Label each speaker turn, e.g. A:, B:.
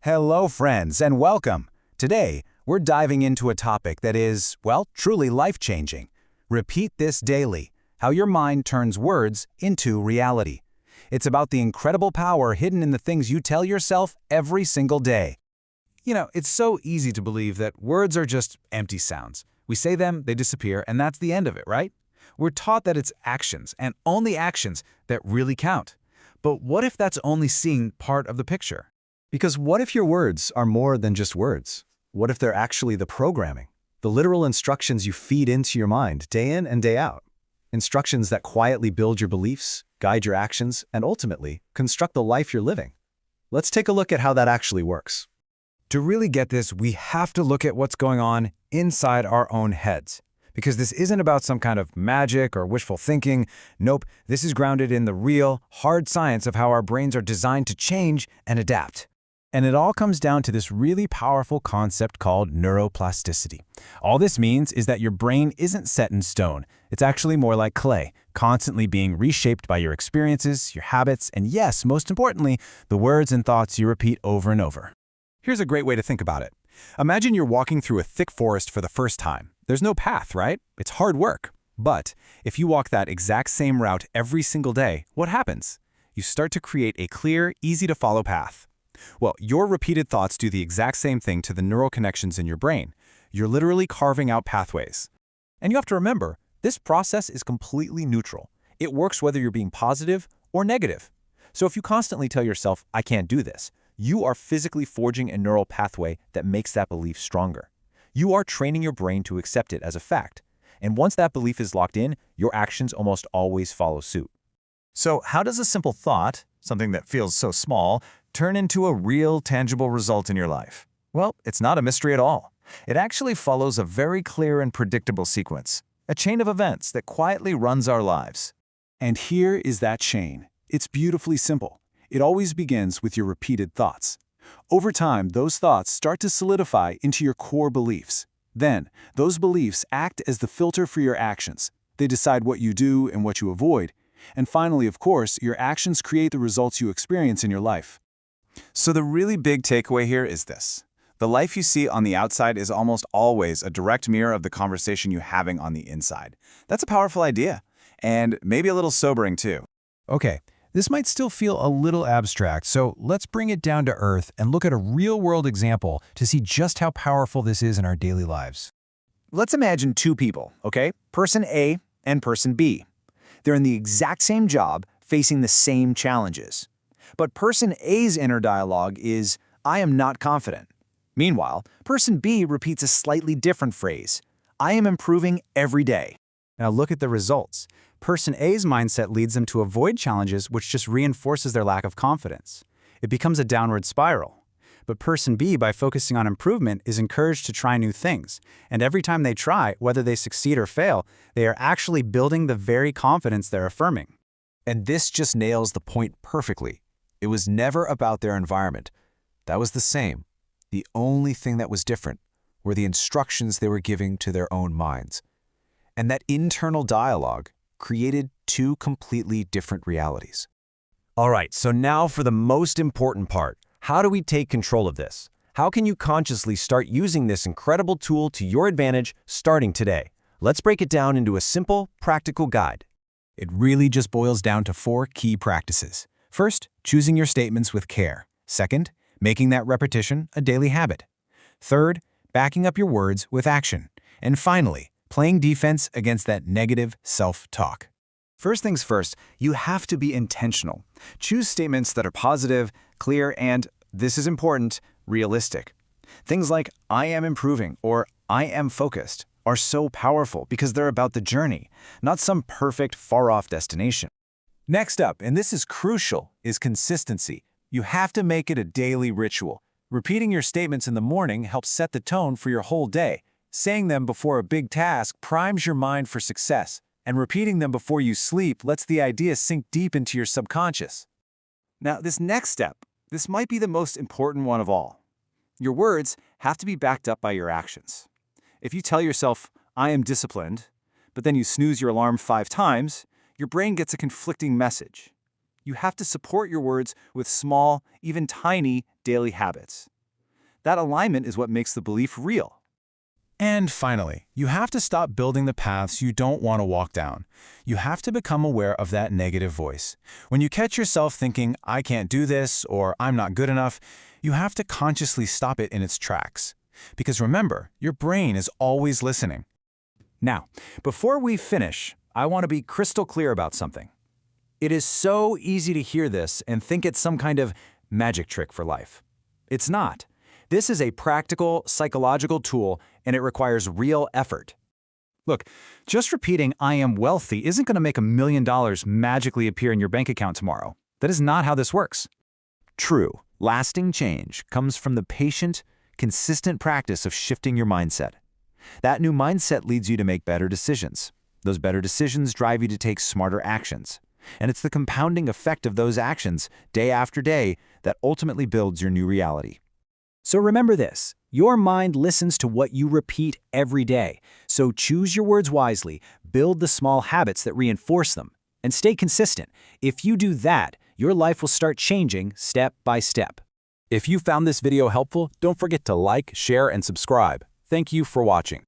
A: Hello, friends, and welcome. Today, we're diving into a topic that is, well, truly life-changing. Repeat this daily, how your mind turns words into reality. It's about the incredible power hidden in the things you tell yourself every single day. It's so easy to believe that words are just empty sounds. We say them, they disappear, and that's the end of it, right? We're taught that it's actions, and only actions, that really count. But what if that's only seeing part of the picture?
B: Because what if your words are more than just words? What if they're actually the programming, the literal instructions you feed into your mind day in and day out? Instructions that quietly build your beliefs, guide your actions, and ultimately construct the life you're living. Let's take a look at how that actually works.
A: To really get this, we have to look at what's going on inside our own heads. Because this isn't about some kind of magic or wishful thinking. Nope, this is grounded in the real, hard science of how our brains are designed to change and adapt. And it all comes down to this really powerful concept called neuroplasticity. All this means is that your brain isn't set in stone. It's actually more like clay, constantly being reshaped by your experiences, your habits, and yes, most importantly, the words and thoughts you repeat over and over.
C: Here's a great way to think about it. Imagine you're walking through a thick forest for the first time. There's no path, right? It's hard work. But if you walk that exact same route every single day, what happens? You start to create a clear, easy-to-follow path. Well, your repeated thoughts do the exact same thing to the neural connections in your brain. You're literally carving out pathways. And you have to remember, this process is completely neutral. It works whether you're being positive or negative. So if you constantly tell yourself, I can't do this, you are physically forging a neural pathway that makes that belief stronger. You are training your brain to accept it as a fact. And once that belief is locked in, your actions almost always follow suit.
D: So how does a simple thought, something that feels so small, turn into a real, tangible result in your life? Well, it's not a mystery at all. It actually follows a very clear and predictable sequence, a chain of events that quietly runs our lives.
A: And here is that chain. It's beautifully simple. It always begins with your repeated thoughts. Over time, those thoughts start to solidify into your core beliefs. Then, those beliefs act as the filter for your actions. They decide what you do and what you avoid. And finally, of course, your actions create the results you experience in your life.
C: So the really big takeaway here is this. The life you see on the outside is almost always a direct mirror of the conversation you're having on the inside. That's a powerful idea, and maybe a little sobering too.
A: Okay, this might still feel a little abstract, so let's bring it down to earth and look at a real-world example to see just how powerful this is in our daily lives.
E: Let's imagine two people, okay? Person A and person B. They're in the exact same job, facing the same challenges. But person A's inner dialogue is, I am not confident. Meanwhile, person B repeats a slightly different phrase, I am improving every day.
B: Now look at the results. Person A's mindset leads them to avoid challenges, which just reinforces their lack of confidence. It becomes a downward spiral. But person B, by focusing on improvement, is encouraged to try new things. And every time they try, whether they succeed or fail, they are actually building the very confidence they're affirming.
F: And this just nails the point perfectly. It was never about their environment. That was the same. The only thing that was different were the instructions they were giving to their own minds. And that internal dialogue created two completely different realities.
G: All right, so now for the most important part. How do we take control of this? How can you consciously start using this incredible tool to your advantage starting today? Let's break it down into a simple, practical guide.
A: It really just boils down to 4 key practices. First, choosing your statements with care. Second, making that repetition a daily habit. Third, backing up your words with action. And finally, playing defense against that negative self-talk.
E: First things first, you have to be intentional. Choose statements that are positive, clear, and, this is important, realistic. Things like, I am improving or I am focused are so powerful because they're about the journey, not some perfect, far-off destination.
C: Next up, and this is crucial, is consistency. You have to make it a daily ritual. Repeating your statements in the morning helps set the tone for your whole day. Saying them before a big task primes your mind for success, and repeating them before you sleep lets the idea sink deep into your subconscious. Now, this next step, this might be the most important one of all. Your words have to be backed up by your actions. If you tell yourself, I am disciplined, but then you snooze your alarm 5 times, your brain gets a conflicting message. You have to support your words with small, even tiny, daily habits.
E: That alignment is what makes the belief real.
C: And finally, you have to stop building the paths you don't want to walk down. You have to become aware of that negative voice. When you catch yourself thinking, I can't do this, or I'm not good enough, you have to consciously stop it in its tracks. Because remember, your brain is always listening.
E: Now, before we finish, I want to be crystal clear about something. It is so easy to hear this and think it's some kind of magic trick for life. It's not. This is a practical, psychological tool, and it requires real effort. Look, just repeating I am wealthy isn't going to make $1 million magically appear in your bank account tomorrow. That is not how this works.
D: True, lasting change comes from the patient, consistent practice of shifting your mindset. That new mindset leads you to make better decisions. Those better decisions drive you to take smarter actions. And it's the compounding effect of those actions, day after day, that ultimately builds your new reality.
E: So remember this, your mind listens to what you repeat every day. So choose your words wisely, build the small habits that reinforce them, and stay consistent. If you do that, your life will start changing step by step.
C: If you found this video helpful, don't forget to like, share, and subscribe. Thank you for watching.